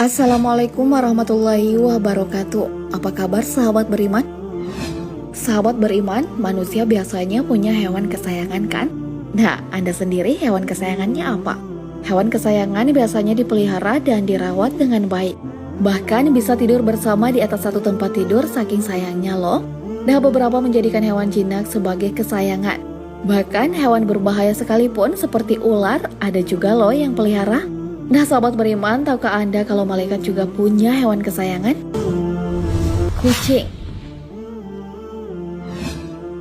Assalamualaikum warahmatullahi wabarakatuh. Apa kabar sahabat beriman? Sahabat beriman, manusia biasanya punya hewan kesayangan kan? Nah, Anda sendiri hewan kesayangannya apa? Hewan kesayangan biasanya dipelihara dan dirawat dengan baik. Bahkan bisa tidur bersama di atas satu tempat tidur saking sayangnya loh. Nah, beberapa menjadikan hewan jinak sebagai kesayangan. Bahkan hewan berbahaya sekalipun seperti ular ada juga loh yang pelihara. Nah, sahabat beriman, tahukah Anda kalau malaikat juga punya hewan kesayangan? Kucing.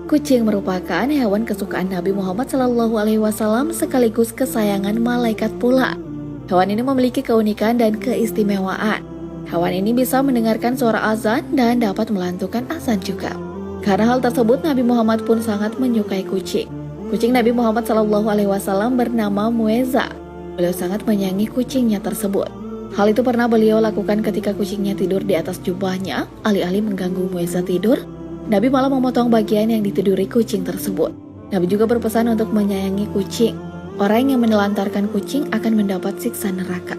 Kucing merupakan hewan kesukaan Nabi Muhammad SAW sekaligus kesayangan malaikat pula. Hewan ini memiliki keunikan dan keistimewaan. Hewan ini bisa mendengarkan suara azan dan dapat melantunkan azan juga. Karena hal tersebut, Nabi Muhammad pun sangat menyukai kucing. Kucing Nabi Muhammad SAW bernama Mueza. Beliau sangat menyayangi kucingnya tersebut. Hal itu pernah beliau lakukan ketika kucingnya tidur di atas jubahnya. Alih-alih mengganggu Mueza tidur, Nabi malah memotong bagian yang ditiduri kucing tersebut. Nabi juga berpesan untuk menyayangi kucing. Orang yang menelantarkan kucing akan mendapat siksa neraka.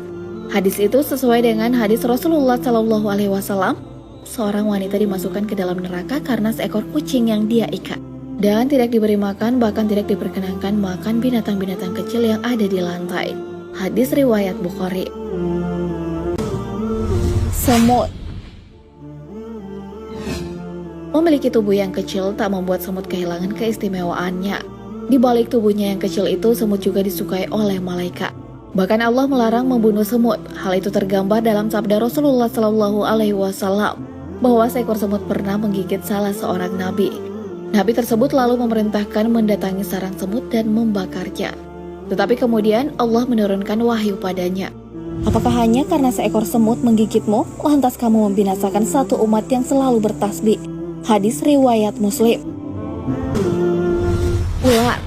Hadis itu sesuai dengan hadis Rasulullah SAW. Seorang wanita dimasukkan ke dalam neraka karena seekor kucing yang dia ikat. Dan tidak diberi makan, bahkan tidak diperkenankan makan binatang-binatang kecil yang ada di lantai. Hadis riwayat Bukhari. Semut. Memiliki tubuh yang kecil tak membuat semut kehilangan keistimewaannya. Di balik tubuhnya yang kecil itu, semut juga disukai oleh malaikat. Bahkan Allah melarang membunuh semut. Hal itu tergambar dalam sabda Rasulullah SAW bahwa seekor semut pernah menggigit salah seorang nabi. Nabi tersebut lalu memerintahkan mendatangi sarang semut dan membakarnya. Tetapi kemudian Allah menurunkan wahyu padanya. Apakah hanya karena seekor semut menggigitmu, lantas kamu membinasakan satu umat yang selalu bertasbih? Hadis riwayat Muslim. Ular.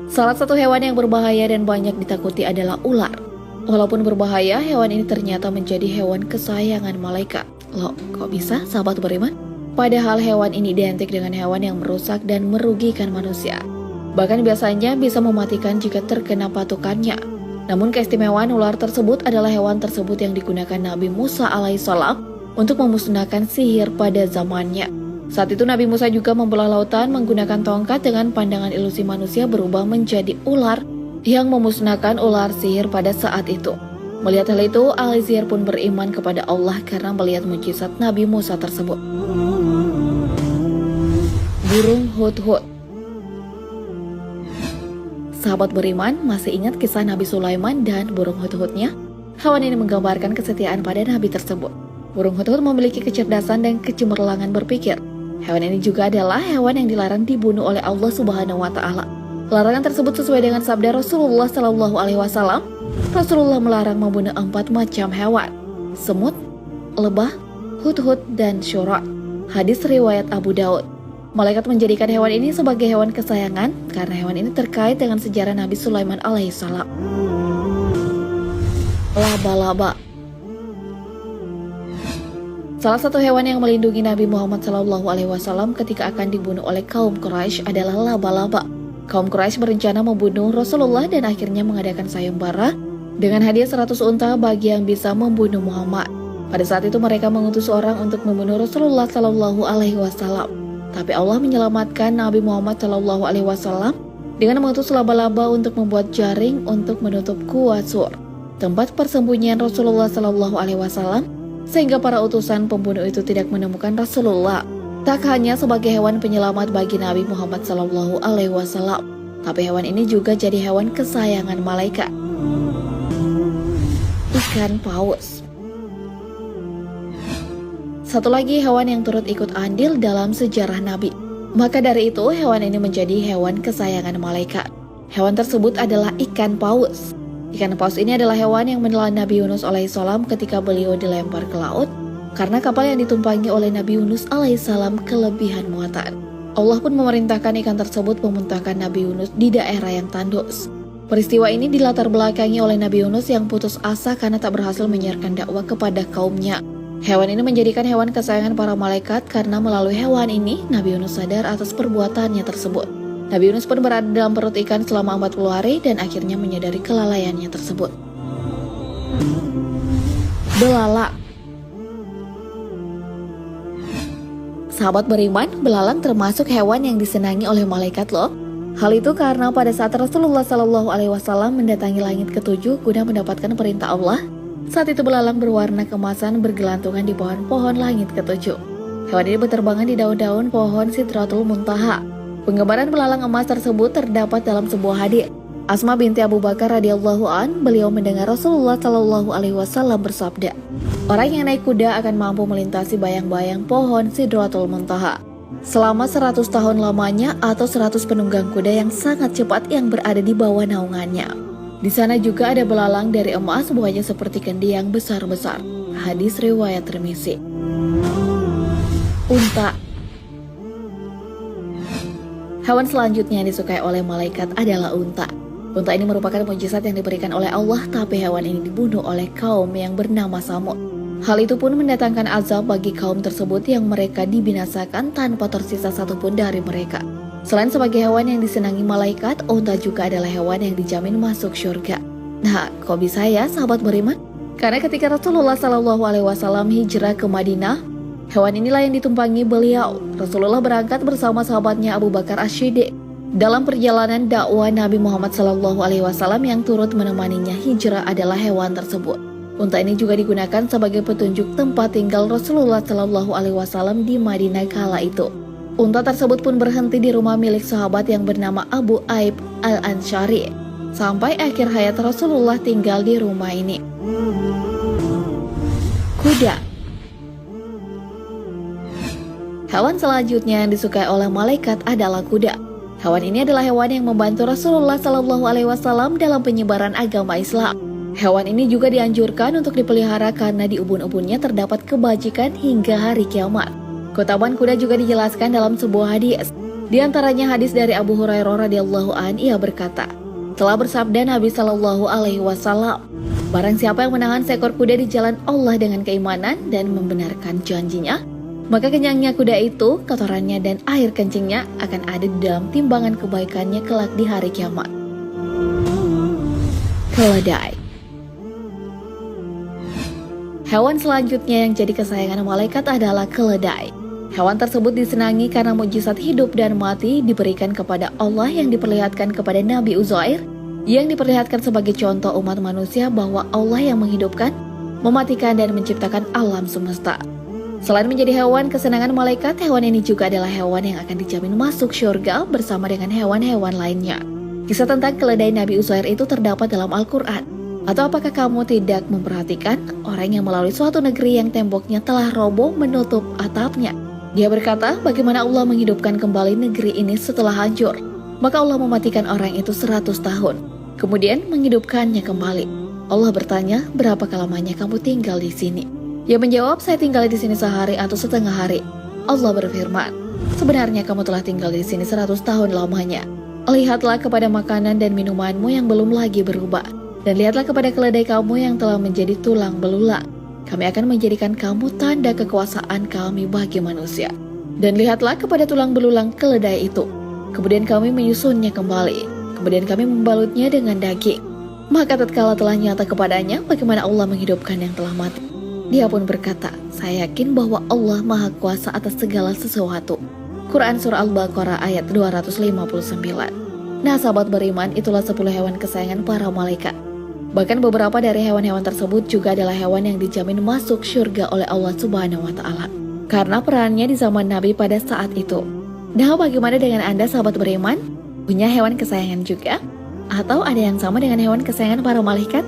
Salah satu hewan yang berbahaya dan banyak ditakuti adalah ular. Walaupun berbahaya, hewan ini ternyata menjadi hewan kesayangan malaikat. Loh, kok bisa, sahabat beriman? Padahal hewan ini identik dengan hewan yang merusak dan merugikan manusia. Bahkan biasanya bisa mematikan jika terkena patukannya. Namun keistimewaan ular tersebut adalah hewan tersebut yang digunakan Nabi Musa alaihissalam untuk memusnahkan sihir pada zamannya. Saat itu Nabi Musa juga membelah lautan menggunakan tongkat dengan pandangan ilusi manusia berubah menjadi ular yang memusnahkan ular sihir pada saat itu. Melihat hal itu, ahli sihir pun beriman kepada Allah karena melihat mukjizat Nabi Musa tersebut. Burung hudhud. Sahabat beriman, masih ingat kisah Nabi Sulaiman dan burung hudhudnya? Hewan ini menggambarkan kesetiaan pada Nabi tersebut. Burung hudhud memiliki kecerdasan dan kecemerlangan berpikir. Hewan ini juga adalah hewan yang dilarang dibunuh oleh Allah Subhanahu wa Ta'ala. Larangan tersebut sesuai dengan sabda Rasulullah SAW. Rasulullah melarang membunuh 4 macam hewan: semut, lebah, hudhud, dan syurak. Hadis riwayat Abu Daud. Malaikat menjadikan hewan ini sebagai hewan kesayangan karena hewan ini terkait dengan sejarah Nabi Sulaiman alaihissalam. Laba-laba. Salah satu hewan yang melindungi Nabi Muhammad SAW ketika akan dibunuh oleh kaum Quraisy adalah laba-laba. Kaum Quraisy berencana membunuh Rasulullah dan akhirnya mengadakan sayembara dengan hadiah 100 unta bagi yang bisa membunuh Muhammad. Pada saat itu mereka mengutus seorang untuk membunuh Rasulullah SAW. Tapi Allah menyelamatkan Nabi Muhammad SAW dengan mengutus laba-laba untuk membuat jaring untuk menutup Gua Sur, tempat persembunyian Rasulullah SAW, sehingga para utusan pembunuh itu tidak menemukan Rasulullah. Tak hanya sebagai hewan penyelamat bagi Nabi Muhammad SAW, tapi hewan ini juga jadi hewan kesayangan malaikat. Ikan paus. Satu lagi hewan yang turut ikut andil dalam sejarah Nabi. Maka dari itu hewan ini menjadi hewan kesayangan malaikat. Hewan tersebut adalah ikan paus. Ikan paus ini adalah hewan yang menelan Nabi Yunus alaihissalam ketika beliau dilempar ke laut karena kapal yang ditumpangi oleh Nabi Yunus alaihissalam kelebihan muatan. Allah pun memerintahkan ikan tersebut memuntahkan Nabi Yunus di daerah yang tandus. Peristiwa ini dilatar belakangi oleh Nabi Yunus yang putus asa karena tak berhasil menyiarkan dakwah kepada kaumnya. Hewan ini menjadikan hewan kesayangan para malaikat karena melalui hewan ini Nabi Yunus sadar atas perbuatannya tersebut. Nabi Yunus pun berada dalam perut ikan selama 40 hari dan akhirnya menyadari kelalaiannya tersebut. Belalang. Sahabat beriman, belalang termasuk hewan yang disenangi oleh malaikat loh. Hal itu karena pada saat Rasulullah SAW mendatangi langit ketujuh guna mendapatkan perintah Allah, saat itu belalang berwarna keemasan bergelantungan di pohon-pohon langit ketujuh. Hewan ini berterbangan di daun-daun pohon Sidratul Muntaha. Penggambaran belalang emas tersebut terdapat dalam sebuah hadits. Asma binti Abu Bakar radhiyallahu an, beliau mendengar Rasulullah SAW bersabda, orang yang naik kuda akan mampu melintasi bayang-bayang pohon Sidratul Muntaha selama 100 tahun lamanya, atau 100 penunggang kuda yang sangat cepat yang berada di bawah naungannya. Di sana juga ada belalang dari emas, buahnya seperti kendi yang besar-besar. Hadis riwayat Tirmizi. Unta. Hewan selanjutnya yang disukai oleh malaikat adalah unta. Unta ini merupakan mukjizat yang diberikan oleh Allah, tapi hewan ini dibunuh oleh kaum yang bernama Samud. Hal itu pun mendatangkan azab bagi kaum tersebut yang mereka dibinasakan tanpa tersisa satupun dari mereka. Selain sebagai hewan yang disenangi malaikat, unta juga adalah hewan yang dijamin masuk surga. Nah, kok bisa ya sahabat beriman? Karena ketika Rasulullah SAW hijrah ke Madinah, hewan inilah yang ditumpangi beliau. Rasulullah berangkat bersama sahabatnya Abu Bakar As-Siddiq. Dalam perjalanan dakwah, Nabi Muhammad SAW yang turut menemaninya hijrah adalah hewan tersebut. Unta ini juga digunakan sebagai petunjuk tempat tinggal Rasulullah SAW di Madinah kala itu. Unta tersebut pun berhenti di rumah milik sahabat yang bernama Abu Aib Al-Ansyari. Sampai akhir hayat Rasulullah tinggal di rumah ini. Kuda. Hewan selanjutnya yang disukai oleh malaikat adalah kuda. Hewan ini adalah hewan yang membantu Rasulullah SAW dalam penyebaran agama Islam. Hewan ini juga dianjurkan untuk dipelihara karena di ubun-ubunnya terdapat kebajikan hingga hari kiamat. Keutamaan kuda juga dijelaskan dalam sebuah hadis. Di antaranya hadis dari Abu Hurairah radhiyallahu an, ia berkata, telah bersabda Nabi SAW, barang siapa yang menahan seekor kuda di jalan Allah dengan keimanan dan membenarkan janjinya, maka kenyangnya kuda itu, kotorannya dan air kencingnya akan ada di dalam timbangan kebaikannya kelak di hari kiamat. Keledai. Hewan selanjutnya yang jadi kesayangan malaikat adalah keledai. Hewan tersebut disenangi karena mukjizat hidup dan mati diberikan kepada Allah yang diperlihatkan kepada Nabi Uzair, yang diperlihatkan sebagai contoh umat manusia bahwa Allah yang menghidupkan, mematikan dan menciptakan alam semesta. Selain menjadi hewan kesenangan malaikat, hewan ini juga adalah hewan yang akan dijamin masuk surga bersama dengan hewan-hewan lainnya. Kisah tentang keledai Nabi Uzair itu terdapat dalam Al-Quran. Atau apakah kamu tidak memperhatikan orang yang melalui suatu negeri yang temboknya telah roboh menutup atapnya? Dia berkata, bagaimana Allah menghidupkan kembali negeri ini setelah hancur? Maka Allah mematikan orang itu 100 tahun, kemudian menghidupkannya kembali. Allah bertanya, berapa lamanya kamu tinggal di sini? Ia menjawab, saya tinggal di sini sehari atau setengah hari. Allah berfirman, sebenarnya kamu telah tinggal di sini 100 tahun lamanya. Lihatlah kepada makanan dan minumanmu yang belum lagi berubah. Dan lihatlah kepada keledai kamu yang telah menjadi tulang belulang. Kami akan menjadikan kamu tanda kekuasaan kami bagi manusia. Dan lihatlah kepada tulang belulang keledai itu. Kemudian kami menyusunnya kembali. Kemudian kami membalutnya dengan daging. Maka tatkala telah nyata kepadanya bagaimana Allah menghidupkan yang telah mati, dia pun berkata, saya yakin bahwa Allah Maha Kuasa atas segala sesuatu. Quran Surah Al-Baqarah ayat 259. Nah sahabat beriman, itulah 10 hewan kesayangan para malaikat. Bahkan beberapa dari hewan-hewan tersebut juga adalah hewan yang dijamin masuk surga oleh Allah Subhanahu wa Ta'ala karena perannya di zaman Nabi pada saat itu. Nah, bagaimana dengan Anda sahabat beriman? Punya hewan kesayangan juga? Atau ada yang sama dengan hewan kesayangan para malaikat?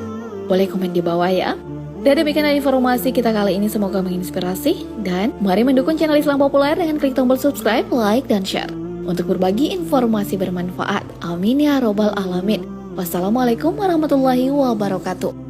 Boleh komen di bawah ya. Dan demikianlah informasi kita kali ini, semoga menginspirasi. Dan mari mendukung channel Islam Populer dengan klik tombol subscribe, like, dan share untuk berbagi informasi bermanfaat. Amin ya robbal alamin. Wassalamualaikum warahmatullahi wabarakatuh.